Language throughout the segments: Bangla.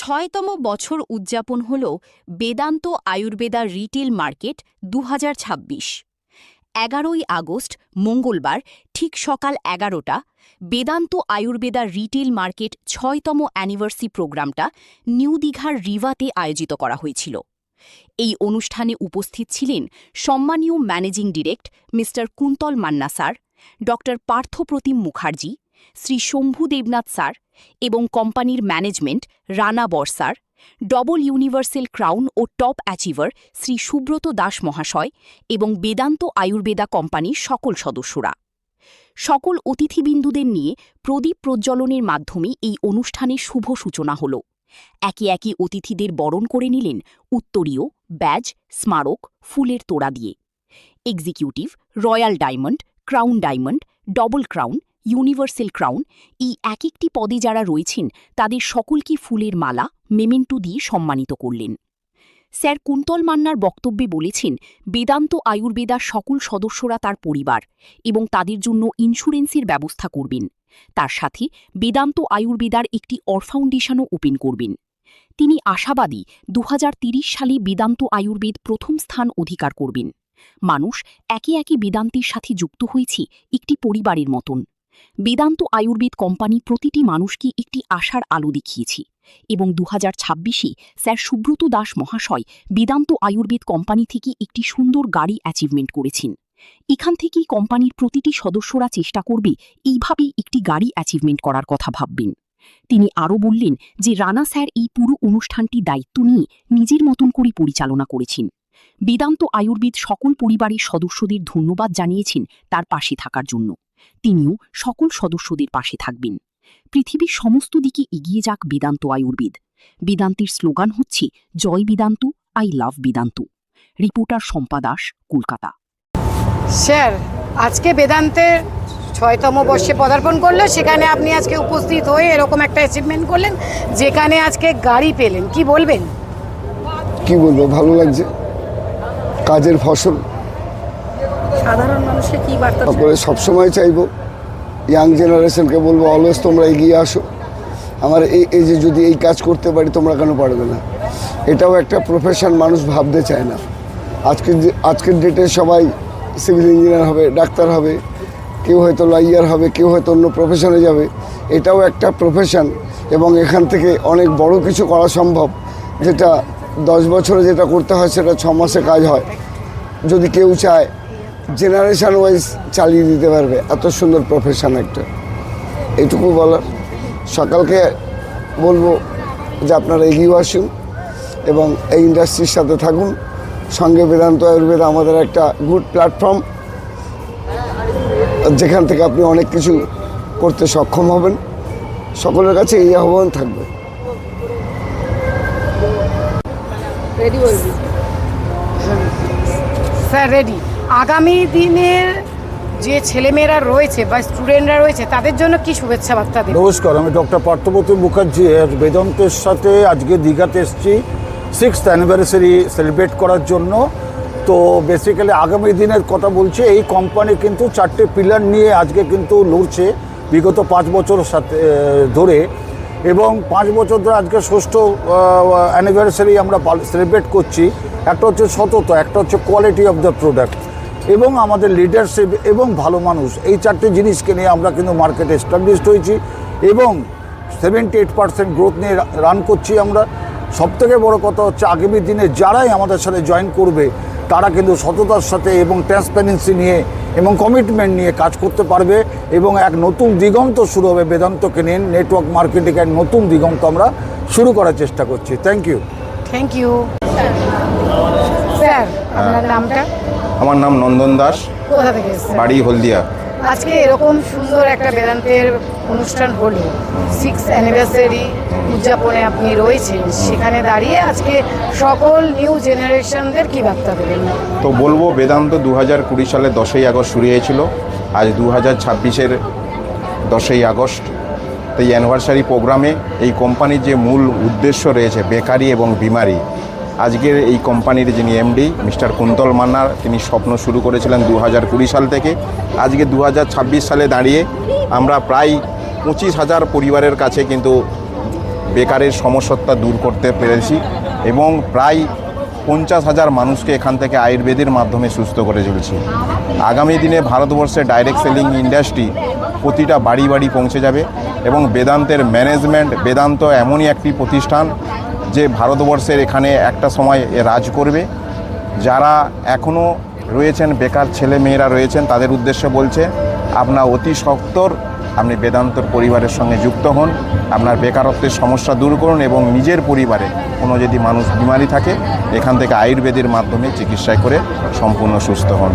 ৬তম বছর উদযাপন হল বেদান্ত আয়ুর্বেদা রিটেল মার্কেট ২০২৬। ১১ই আগস্ট মঙ্গলবার ঠিক সকাল ১১টা বেদান্ত আয়ুর্বেদা রিটেল মার্কেট ৬তম অ্যানিভার্সারি প্রোগ্রামটা নিউ দীঘার রিভাতে আয়োজিত করা হয়েছিল। এই অনুষ্ঠানে উপস্থিত ছিলেন সম্মানীয় managing director mister Kuntal Manna sir, doctor Parthapratim Mukherjee, Shri Shambhu Debnath sir এবং কোম্পানির ম্যানেজমেন্ট রানা বর স্যার, ডবল ইউনিভার্সাল ক্রাউন ও টপ অ্যাচিভার শ্রী সুব্রত দাস মহাশয় এবং বেদান্ত আয়ুর্বেদা কোম্পানির সকল সদস্যরা। সকল অতিথিবিন্দুদের নিয়ে প্রদীপ প্রজ্বলনের মাধ্যমে এই অনুষ্ঠানের শুভ সূচনা হল। একে একে অতিথিদের বরণ করে নিলেন উত্তরীয়, ব্যাজ, স্মারক, ফুলের তোড়া দিয়ে। Executive, royal diamond, crown diamond, double crown, universal crown এই এক একটি পদে যারা রয়েছেন তাদের সকলকে ফুলের মালা, মেমেন্টো দিয়ে সম্মানিত করলেন। স্যার কুন্তল মান্নার বক্তব্যে বলেছেন, বেদান্ত আয়ুর্বেদার সকল সদস্যরা তার পরিবার এবং তাদের জন্য ইন্স্যুরেন্সের ব্যবস্থা করবেন। তার সাথে বেদান্ত আয়ুর্বেদার একটি ফাউন্ডেশনও ওপেন করবেন। তিনি আশাবাদী ২০৩০ সালে বেদান্ত আয়ুর্বেদ প্রথম স্থান অধিকার করবেন। মানুষ একে একে বেদান্তের সাথে যুক্ত হয়েছে একটি পরিবারের মতন। বেদান্ত আয়ুর্বেদ কোম্পানি প্রতিটি মানুষকে একটি আশার আলো দেখিয়েছে এবং ২০২৬-এ স্যার সুব্রত দাস মহাশয় বেদান্ত আয়ুর্বেদ কোম্পানি থেকে একটি সুন্দর গাড়ি অ্যাচিভমেন্ট করেছেন। এখান থেকেই কোম্পানির প্রতিটি সদস্যরা চেষ্টা করবে এইভাবেই একটি গাড়ি অ্যাচিভমেন্ট করার কথা ভাববেন। তিনি আরও বললেন যে রানা স্যার এই পুরো অনুষ্ঠানটি দায়িত্ব নিয়ে নিজের মতন করে পরিচালনা করেছেন। বেদান্ত আয়ুর্বেদ সকল পরিবারের সদস্যদের ধন্যবাদ জানিয়েছেন তার পাশে থাকার জন্য। তিনিও সকল সদস্যদের পাশে থাকবেন। পৃথিবীর সমস্ত দিকে এগিয়ে যাক বেদান্ত আয়ুর্বেদ। বেদান্তের স্লোগান হচ্ছে জয় Vedanta, I love Vedanta. Reporter Shampa Das, Kolkata. Sir, আজকে বেদান্তের ৬তম বর্ষে পদার্পণ করলো, সেখানে আপনি আজকে উপস্থিত হয়ে এরকম একটা অ্যাচিভমেন্ট করলেন, যেখানে আজকে গাড়ি পেলেন, কি বলবেন? কি বলবো, ভালো লাগছে। কাজের ফসল সাধারণ মানুষকে কি বার্তা করে সবসময় চাইবো, ইয়াং জেনারেশনকে বলবো অলওয়েজ তোমরা এগিয়ে আসো। আমার এই যে যদি এই কাজ করতে পারি তোমরা কেন পারবে না, এটাও একটা প্রফেশন, মানুষ ভাবতে চায় না। আজকের ডেটে সবাই সিভিল ইঞ্জিনিয়ার হবে, ডাক্তার হবে, কেউ হয়তো লয়ার হবে, কেউ হয়তো অন্য প্রফেশনে যাবে। এটাও একটা প্রফেশন এবং এখান থেকে অনেক বড় কিছু করা সম্ভব। যেটা 10 বছরে যেটা করতে হয় সেটা 6 মাসে কাজ হয়। যদি কেউ চায় জেনারেশন ওয়াইজ চালিয়ে দিতে পারবে। এত সুন্দর প্রফেশন একটা, এইটুকু বলার। সকালকে বলবো যে আপনারা এগিয়ে আসুন এবং এই ইন্ডাস্ট্রির সাথে থাকুন। সঙ্গে বেদান্ত আয়ুর্বেদ আমাদের একটা গুড প্ল্যাটফর্ম, যেখান থেকে আপনি অনেক কিছু করতে সক্ষম হবেন। সকলের কাছে এই আহ্বান থাকবে। রেডি বলবি স্যার? রেডি। আগামী দিনের যে ছেলেমেয়েরা রয়েছে বা স্টুডেন্টরা রয়েছে তাদের জন্য কি শুভেচ্ছা বার্তা দেবেন? নমস্কার, আমি ডক্টর পার্থপ্রতিম মুখার্জি। বেদান্তের সাথে আজকে দীঘাতে এসেছি 6th অ্যানিভার্সারি সেলিব্রেট করার জন্য। তো বেসিক্যালি আগামী দিনের কথা বলছে, এই কোম্পানি কিন্তু 4টে পিলার নিয়ে আজকে কিন্তু লড়ছে বিগত 5 বছর সাথে ধরে, এবং 5 বছর ধরে আজকে 6ষ্ঠ অ্যানিভার্সারি আমরা সেলিব্রেট করছি। একটা হচ্ছে সততা, একটা হচ্ছে কোয়ালিটি অফ দ্য প্রোডাক্ট এবং আমাদের লিডারশিপ এবং ভালো মানুষ। এই 4টে জিনিসকে নিয়ে আমরা কিন্তু মার্কেটে এস্টাবলিশড হয়েছি এবং 78% গ্রোথ নিয়ে রান করছি আমরা। সবথেকে বড় কথা হচ্ছে আগামী দিনে যারাই আমাদের সাথে জয়েন করবে তারা কিন্তু সততার সাথে এবং ট্রান্সপারেন্সি নিয়ে এবং কমিটমেন্ট নিয়ে কাজ করতে পারবে এবং এক নতুন দিগন্ত শুরু হবে বেদান্তকে নিয়ে। নেটওয়ার্ক মার্কেটিং এক নতুন দিগন্ত আমরা শুরু করার চেষ্টা করছি। Thank you. Thank you sir. আপনার নামটা? আমার নাম নন্দন দাস, কোথা থেকে এসেছেন? বাড়ি হলদিয়া। আজকে এরকম সুন্দর একটা বেদান্তের অনুষ্ঠান হলো, 6th অ্যানিভার্সারি উদযাপনে আপনি রয়েছেন, সেখানে দাঁড়িয়ে আজকে সকল নিউ জেনারেশনদের কি বার্তা দেবেন? তো বলবো, বেদান্ত 2020 সালে 10ই আগস্ট শুরু হয়েছিল। আজ 2026-এর 10ই আগস্ট। তো এই অ্যানিভার্সারি প্রোগ্রামে এই কোম্পানির যে মূল উদ্দেশ্য রয়েছে বেকারি এবং বিমারি, আজকের এই কোম্পানির যিনি এমডি মিস্টার কুন্তল মান্নার, তিনি স্বপ্ন শুরু করেছিলেন 2020 সাল থেকে। আজকে 2026 সালে দাঁড়িয়ে আমরা প্রায় 25,000 পরিবারের কাছে কিন্তু বেকারের সমস্যাটা দূর করতে পেরেছি এবং প্রায় 50,000 মানুষকে এখান থেকে আয়ুর্বেদের মাধ্যমে সুস্থ করে চলেছি। আগামী দিনে ভারতবর্ষে ডাইরেক্ট সেলিং ইন্ডাস্ট্রি প্রতিটা বাড়ি বাড়ি পৌঁছে যাবে এবং বেদান্তের ম্যানেজমেন্ট, বেদান্ত এমনই একটি প্রতিষ্ঠান যে ভারতবর্ষের এখানে একটা সময় রাজ করবে। যারা এখনও রয়েছেন, বেকার ছেলে মেয়েরা রয়েছেন, তাদের উদ্দেশ্যে বলছে আপনার অতি সত্বর আপনি বেদান্তর পরিবারের সঙ্গে যুক্ত হন, আপনার বেকারত্বের সমস্যা দূর করুন এবং নিজের পরিবারে কোনো যদি মানুষ বিমারি থাকে এখান থেকে আয়ুর্বেদের মাধ্যমে চিকিৎসা করে সম্পূর্ণ সুস্থ হন।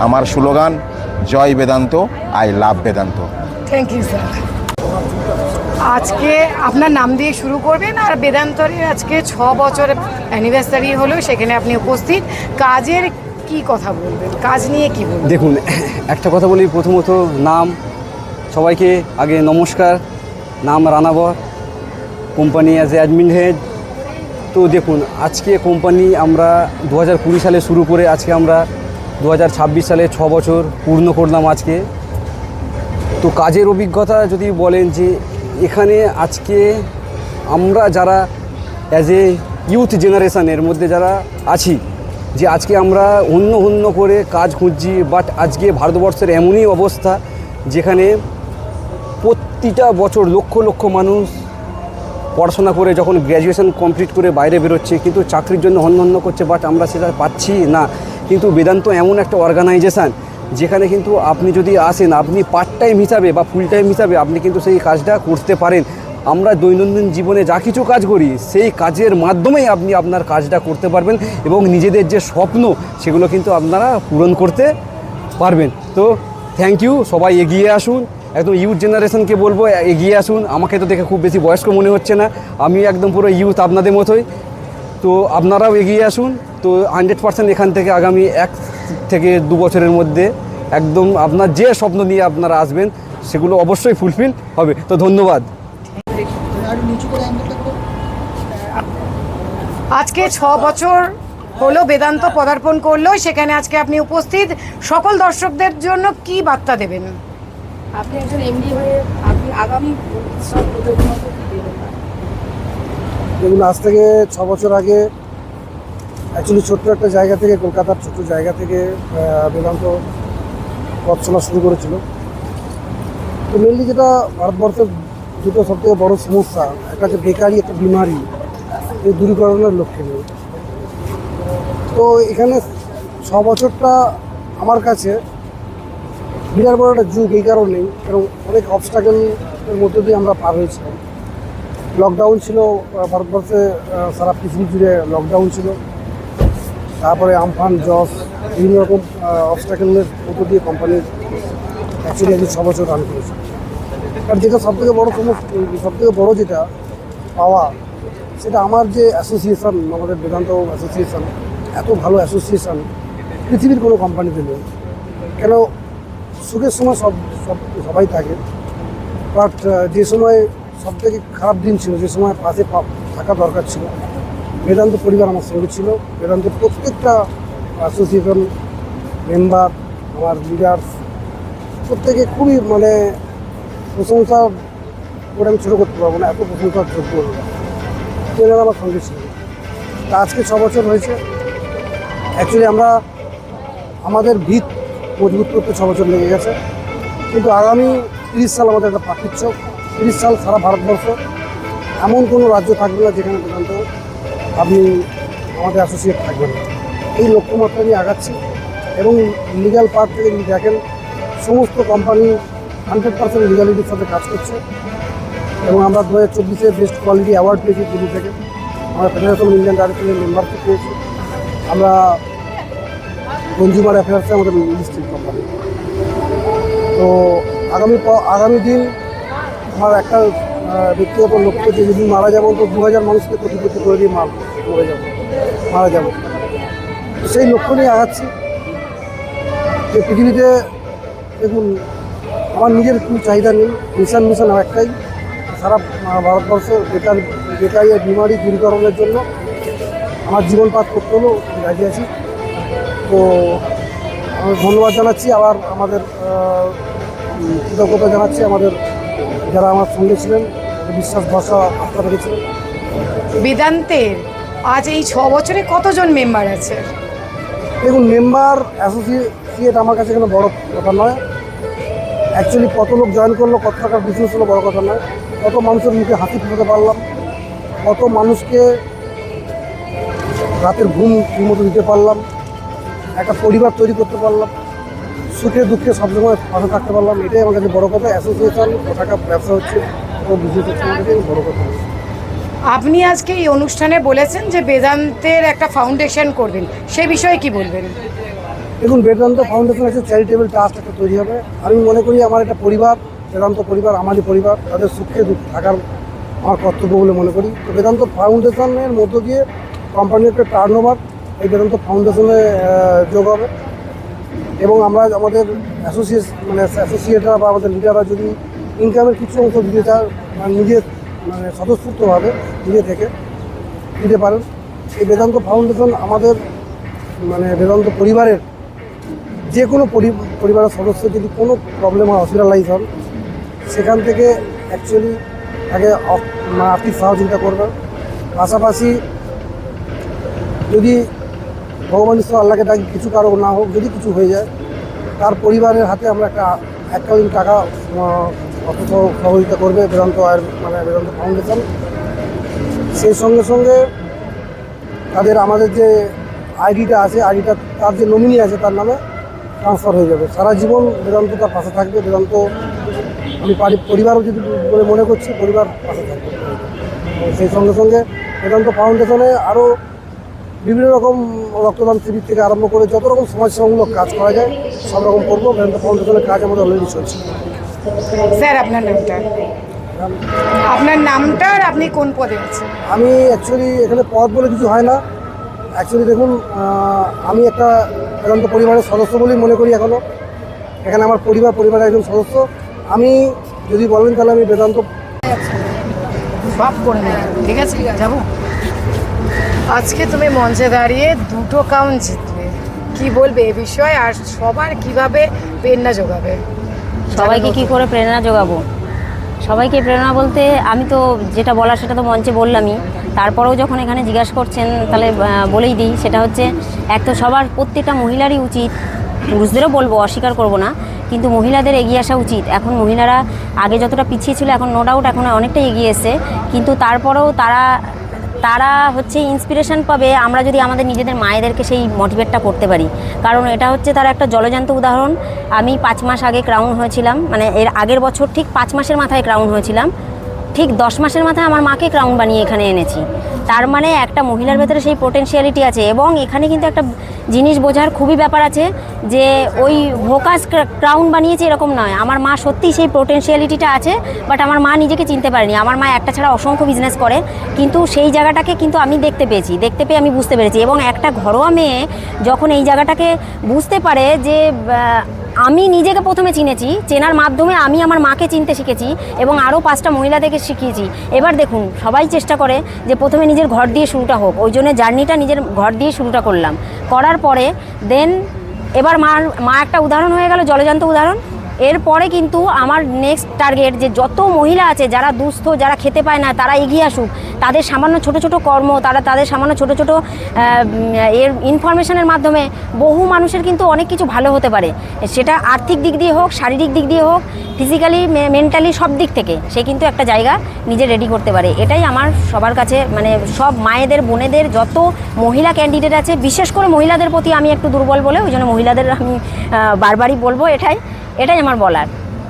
আমার স্লোগান জয় Vedanta, I love Vedanta. Thank you sir. আজকে আপনার নাম দিয়ে শুরু করবেন, আর বেদান্তরের আজকে 6 বছর অ্যানিভার্সারি হলো, সেখানে আপনি উপস্থিত। কাজের কি কথা বলবেন, কাজ নিয়ে কি বলবেন? দেখুন, একটা কথা বলি, প্রথমত নাম, সবাইকে আগে নমস্কার। নাম রানাবর, company as a admin head. তো দেখুন, আজকে কোম্পানি আমরা 2020 সালে শুরু করে আজকে আমরা 2026 সালে 6 বছর পূর্ণ করলাম আজকে। তো কাজের অভিজ্ঞতা যদি বলেন যে এখানে আজকে আমরা যারা অ্যাজ এ ইউথ জেনারেশনের মধ্যে যারা আছি, যে আজকে আমরা অন্য অন্য করে কাজ খুঁজছি, বাট আজকে ভারতবর্ষের এমনই অবস্থা যেখানে প্রতিটা বছর লক্ষ লক্ষ মানুষ পড়াশোনা করে যখন গ্র্যাজুয়েশন কমপ্লিট করে বাইরে বেরোচ্ছে, কিন্তু চাকরির জন্য হন্য করছে, বাট আমরা সেটা পাচ্ছি না। কিন্তু বেদান্ত এমন একটা অর্গানাইজেশান যেখানে কিন্তু আপনি যদি আসেন, আপনি পার্ট টাইম হিসাবে বা ফুল টাইম হিসাবে আপনি কিন্তু সেই কাজটা করতে পারেন। আমরা দৈনন্দিন জীবনে যা কিছু কাজ করি সেই কাজের মাধ্যমেই আপনি আপনার কাজটা করতে পারবেন এবং নিজেদের যে স্বপ্ন সেগুলো কিন্তু আপনারা পূরণ করতে পারবেন। তো থ্যাংক ইউ, সবাই এগিয়ে আসুন, একদম ইউথ জেনারেশনকে বলবো এগিয়ে আসুন। আমাকে তো দেখে খুব বেশি বয়স্ক মনে হচ্ছে না, আমি একদম পুরো ইউথ আপনাদের মতোই। তো আপনারাও এগিয়ে আসুন। তো 100% এখান থেকে আগামী 1 থেকে 2 বছরের মধ্যে একদম আপনার যে স্বপ্ন নিয়ে আপনারা আসবেন সেগুলো অবশ্যই ফুলফিল হবে। তো ধন্যবাদ। আজকে 6 বছর হলো বেদান্ত পদার্পণ করলো, সেখানে আজকে আপনি উপস্থিত। সকল দর্শকদের জন্য কি বার্তা দেবেন? আপনি একজন এমডি হয়ে আপনি আগামী সব প্রজন্মকে কি দেবেন? দেখুন, আজ থেকে 6 বছর আগে অ্যাকচুয়ালি ছোট্ট একটা জায়গা থেকে, কলকাতার ছোট্ট জায়গা থেকে বেদান্ত পথ চলা শুরু করেছিল। তো মেনলি যেটা ভারতবর্ষের দুটো সবথেকে বড় সমস্যা, একটা হচ্ছে বেকারি, একটা বিমারি, এই দূরীকরণের লক্ষ্যে নিয়ে। তো এখানে 6 বছরটা আমার কাছে বিরাট বড় একটা যুগ, এই কারণেই কারণ অনেক অবস্ট্রাগলের মধ্যে দিয়ে আমরা পার হয়েছিলাম। লকডাউন ছিল ভারতবর্ষে, সারা পৃথিবী জুড়ে লকডাউন ছিল। তারপরে আমফান, জস, বিভিন্ন রকম অবস্ট্রাগলের মধ্য দিয়ে কোম্পানি অ্যাকচুয়ালি আজকে 6 বছর রান করেছে। আর যেটা সবথেকে বড় সবথেকে বড় যেটা পাওয়া, সেটা আমার যে অ্যাসোসিয়েশন, আমাদের বেদান্ত অ্যাসোসিয়েশন, এত ভালো অ্যাসোসিয়েশন পৃথিবীর কোনো কোম্পানিতে নেই। কেন, সুখের সময় সবাই থাকে, বাট যে সময় সবথেকে খারাপ দিন ছিল, যে সময় পাশে থাকা দরকার ছিল, বেদান্ত পরিবার আমার সঙ্গে ছিল। বেদান্তের প্রত্যেকটা অ্যাসোসিয়েশন মেম্বার, আমার লিডার্স, প্রত্যেকে খুবই প্রশংসা করে আমি ছোটো করতে পারবো না, এত প্রশংসার যোগ্য এনারা আমার সঙ্গে ছিল। তা আজকে 6 বছর হয়েছে। অ্যাকচুয়ালি আমরা আমাদের ভিত মজবুত করতে 6 বছর লেগে গেছে, কিন্তু আগামী 30 সাল আমাদের একটা পাকিচ্ছ। 30 সাল সারা ভারতবর্ষ এমন কোনো রাজ্য থাকবে না যেখানে বেদান্ত আপনি আমাদের অ্যাসোসিয়েট থাকবেন না। এই লক্ষ্যমাত্রা নিয়ে আগাচ্ছি এবং লিগ্যাল পার্ট থেকে যদি দেখেন, সমস্ত কোম্পানি 100% লিগ্যালিটির সাথে কাজ করছে এবং আমরা 2024-এ বেস্ট কোয়ালিটি অ্যাওয়ার্ড পেয়েছি দিল্লি থেকে। আমরা ফেডারেশন অফ ইন্ডিয়ান ডাইরেক্টরের মেম্বারশিপ পেয়েছি। আমরা কনজিউমার অ্যাফেয়ার্সে আমাদের লিস্টেড কোম্পানি। তো আগামী দিন আমার একটা ব্যক্তিগত লক্ষ্য, যে যেদিন মারা যাবো তো 2000 মানুষকে কোটিপতি করে দিয়ে মারা যাব। সেই লক্ষ্য নিয়ে আগাচ্ছি। যে পৃথিবীতে দেখুন, আমার নিজের কোনো চাহিদা নেই, মিশন একটাই, সারা ভারতবর্ষের বেকারি আর বিমারি দূরীকরণের জন্য আমার জীবনপাত করতে হলো, রাজি আছি। তো আমি ধন্যবাদ জানাচ্ছি, আবার আমাদের কৃতজ্ঞতা জানাচ্ছি আমাদের যারা আমার সঙ্গে ছিলেন, বিশ্বাস ভরসা আস্থা রেখেছি। বেদান্তের আজ এই 6 বছরে কতজন মেম্বার আছে? দেখুন, মেম্বার অ্যাসোসিয়েট আমার কাছে কোনো বড় কথা নয়। অ্যাকচুয়ালি কত লোক জয়েন করলো, কত টাকার বিজনেস হলো বড় কথা নয়। কত মানুষের মুখে হাসি ফোটাতে পারলাম, কত মানুষকে রাতের ঘুম ঠিকমতো দিতে পারলাম, একটা পরিবার তৈরি করতে পারলাম, সুখে দুঃখে সবসময় পাশে থাকতে পারলাম, এটাই আমার কাছে বড় কথা। অ্যাসোসিয়েশন টাকা ব্যবসা হচ্ছে, বিজনেস হচ্ছে, আমার কাছে বড় কথা। আপনি আজকে এই অনুষ্ঠানে বলেছেন যে বেদান্তের একটা ফাউন্ডেশন করবেন, সে বিষয়ে কি বলবেন? দেখুন, বেদান্ত ফাউন্ডেশন একটা চ্যারিটেবল ট্রাস্ট একটা তৈরি হবে। আমি মনে করি আমার একটা পরিবার, বেদান্ত পরিবার আমারই পরিবার, তাদের সুখে দুঃখে থাকার আমার কর্তব্য বলে মনে করি। তো বেদান্ত ফাউন্ডেশনের মধ্য দিয়ে কোম্পানির একটা টার্নওভার এই বেদান্ত ফাউন্ডেশনে যোগ হবে, এবং আমরা আমাদের অ্যাসোসিয়েটরা বা আমাদের লিডাররা যদি ইনকামের কিছু অংশ দিতে চায়, নিজের স্বতঃস্ফূর্তভাবে নিজে থেকে দিতে পারেন। এই বেদান্ত ফাউন্ডেশন আমাদের বেদান্ত পরিবারের যে কোনো পরিবারের সদস্য যদি কোনো প্রবলেম হয়, হসপিটালাইজ হন, সেখান থেকে অ্যাকচুয়ালি তাকে আর্থিক সহযোগিতা করবেন। পাশাপাশি যদি ভগবান ঈশ্বর আল্লাহকে ডাকি কিছু কারো না হোক, যদি কিছু হয়ে যায়, তার পরিবারের হাতে আমরা একটা এককালীন টাকা অর্থ সহযোগিতা করবে বেদান্ত বেদান্ত ফাউন্ডেশন। সেই সঙ্গে সঙ্গে তাদের আমাদের যে আইডিটা আছে, আইডিটা তার যে নমিনি আছে তার নামে ট্রান্সফার হয়ে যাবে। সারা জীবন বেদান্ত তার পাশে থাকবে। বেদান্ত আমি পরিবারও যদি বলে মনে করছি, পরিবার পাশে থাকবে। সেই সঙ্গে সঙ্গে বেদান্ত ফাউন্ডেশনে আরও বিভিন্ন রকম রক্তদান শিবির থেকে আরম্ভ করে যত রকম সমাজসেবামূলক কাজ করা যায় সব রকম করবো। বেদান্ত ফাউন্ডেশনের কাজ আমাদের অলরেডি চলছে। স্যার, আপনার নামটা আর আপনি কোন পদে আছেন? আমি অ্যাকচুয়ালি এখানে পদ বলে কিছু হয় না। অ্যাকচুয়ালি দেখুন, আমি একটা বেদান্ত পরিবারের সদস্য বলেই মনে করি এখনও। এখানে আমার পরিবারের একজন সদস্য। আমি যদি বলেন তাহলে আমি বেদান্ত সব করে নেব। ঠিক আছে, যাবো। আজকে তুমি মঞ্চে দাঁড়িয়ে 2টো কাউন্ট জিতলে, কি বলবে এ বিষয়ে, আর সবার কিভাবে প্রেরণা যোগাবে? সবাইকে কি করে প্রেরণা যোগাবো? সবাইকে প্রেরণা বলতে আমি তো যেটা বলার সেটা তো মঞ্চে বললামই। তারপরেও যখন এখানে জিজ্ঞাসা করছেন তাহলে বলেই দিই, সেটা হচ্ছে এক তো সবার প্রত্যেকটা মহিলারই উচিত, পুরুষদেরও বলবো, অস্বীকার করব না, কিন্তু মহিলাদের এগিয়ে আসা উচিত। এখন মহিলারা আগে যতটা পিছিয়ে ছিল এখন নো ডাউট এখন অনেকটাই এগিয়ে এসেছে, কিন্তু তারপরেও তারা হচ্ছে ইন্সপিরেশন পাবে আমরা যদি আমাদের নিজেদের মায়েদেরকে সেই মোটিভেটটা করতে পারি। কারণ এটা হচ্ছে তার একটা জলজান্ত উদাহরণ। আমি 5 মাস আগে ক্রাউন হয়েছিলাম, মানে এর আগের বছর ঠিক 5 মাসের মাথায় ক্রাউন হয়েছিলাম, ঠিক 10 মাসের মাথায় আমার মাকে ক্রাউন বানিয়ে এখানে এনেছি। তার মানে একটা মহিলার ভেতরে সেই পোটেনশিয়ালিটি আছে। এবং এখানে কিন্তু একটা জিনিস বোঝার খুবই ব্যাপার আছে যে ওই ভোকাস ক্রাউন বানিয়েছে এরকম নয়, আমার মা সত্যিই সেই পোটেনশিয়ালিটিটা আছে, বাট আমার মা নিজেকে চিনতে পারেনি। আমার মা একটা ছাড়া অসংখ্য বিজনেস করে, কিন্তু সেই জায়গাটাকে কিন্তু আমি দেখতে পেয়ে আমি বুঝতে পেরেছি। এবং একটা ঘরোয়া মেয়ে যখন এই জায়গাটাকে বুঝতে পারে যে আমি নিজেকে প্রথমে চিনেছি, চেনার মাধ্যমে আমি আমার মাকে চিনতে শিখেছি এবং আরও 5টা মহিলাদেরকে শিখিয়েছি। এবার দেখুন, সবাই চেষ্টা করে যে প্রথমে নিজের ঘর দিয়ে শুরুটা হোক, ওই জন্য জার্নিটা নিজের ঘর দিয়ে শুরুটা করলাম। করার পরে দেন এবার মা একটা উদাহরণ হয়ে গেল, জলজান্ত উদাহরণ। এরপরে কিন্তু আমার নেক্সট টার্গেট যে যত মহিলা আছে যারা দুস্থ, যারা খেতে পায় না, তারা এগিয়ে আসুক। তাদের সামান্য ছোট ছোট কর্ম, তাদের সামান্য ছোট ছোট এর ইনফরমেশনের মাধ্যমে বহু মানুষের কিন্তু অনেক কিছু ভালো হতে পারে। সেটা আর্থিক দিক দিয়ে হোক, শারীরিক দিক দিয়ে হোক, ফিজিক্যালি, মেন্টালি, সব দিক থেকে সে কিন্তু একটা জায়গা নিজে রেডি করতে পারে। এটাই আমার সবার কাছে, মানে সব মায়েদের, বোনেদের, যত মহিলা ক্যান্ডিডেট আছে, বিশেষ করে মহিলাদের প্রতি আমি একটু দুর্বল বলে ওই জন্য মহিলাদের আমি বারবারই বলবো, এটাই আমার বলার।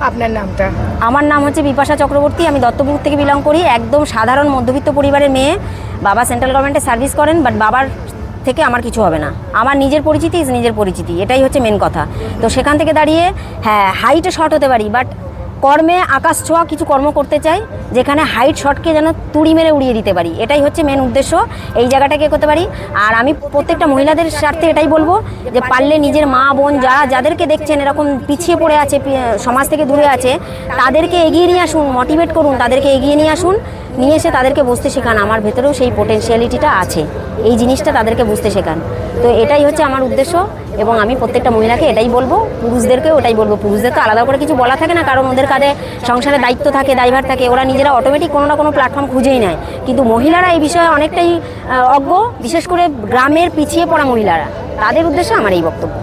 আপনার নামটা? আমার নাম হচ্ছে বিপাশা চক্রবর্তী। আমি দত্তপুর থেকে বিলং করি, একদম সাধারণ মধ্যবিত্ত পরিবারের মেয়ে। বাবা সেন্ট্রাল গভর্নমেন্টে সার্ভিস করেন, বাট বাবার থেকে আমার কিছু হবে না। আমার নিজের পরিচিতি, এটাই হচ্ছে মেন কথা। তো সেখান থেকে দাঁড়িয়ে হ্যাঁ, হাইটে শর্ট হতে পারি, বাট কর্মে আকাশ ছোঁয়া কিছু কর্ম করতে চাই, যেখানে হাইট শর্টকে যেন তুড়ি মেরে উড়িয়ে দিতে পারি। এটাই হচ্ছে মেন উদ্দেশ্য, এই জায়গাটাকে করতে পারি। আর আমি প্রত্যেকটা মহিলাদের স্বার্থে এটাই বলবো যে পারলে নিজের মা বোন যাদেরকে দেখছেন এরকম পিছিয়ে পড়ে আছে, সমাজ থেকে দূরে আছে, তাদেরকে এগিয়ে নিয়ে আসুন, মোটিভেট করুন, তাদেরকে এগিয়ে নিয়ে আসুন। নিয়ে এসে তাদেরকে বুঝতে শেখান আমার ভেতরেও সেই পোটেনশিয়ালিটিটা আছে, এই জিনিসটা তাদেরকে বুঝতে শেখান। তো এটাই হচ্ছে আমার উদ্দেশ্য এবং আমি প্রত্যেকটা মহিলাকে এটাই বলবো, পুরুষদেরকেও ওটাই বলবো। পুরুষদের তো আলাদা করে কিছু বলা থাকে না, কারণ ওদের কাঁধে সংসারের দায়িত্ব থাকে, দায়ভার থাকে, ওরা নিজেরা অটোমেটিক কোনো না কোনো প্ল্যাটফর্ম খুঁজেই নেয়। কিন্তু মহিলারা এই বিষয়ে অনেকটাই অজ্ঞ, বিশেষ করে গ্রামের পিছিয়ে পড়া মহিলারা, তাদের উদ্দেশ্যে আমার এই বক্তব্য।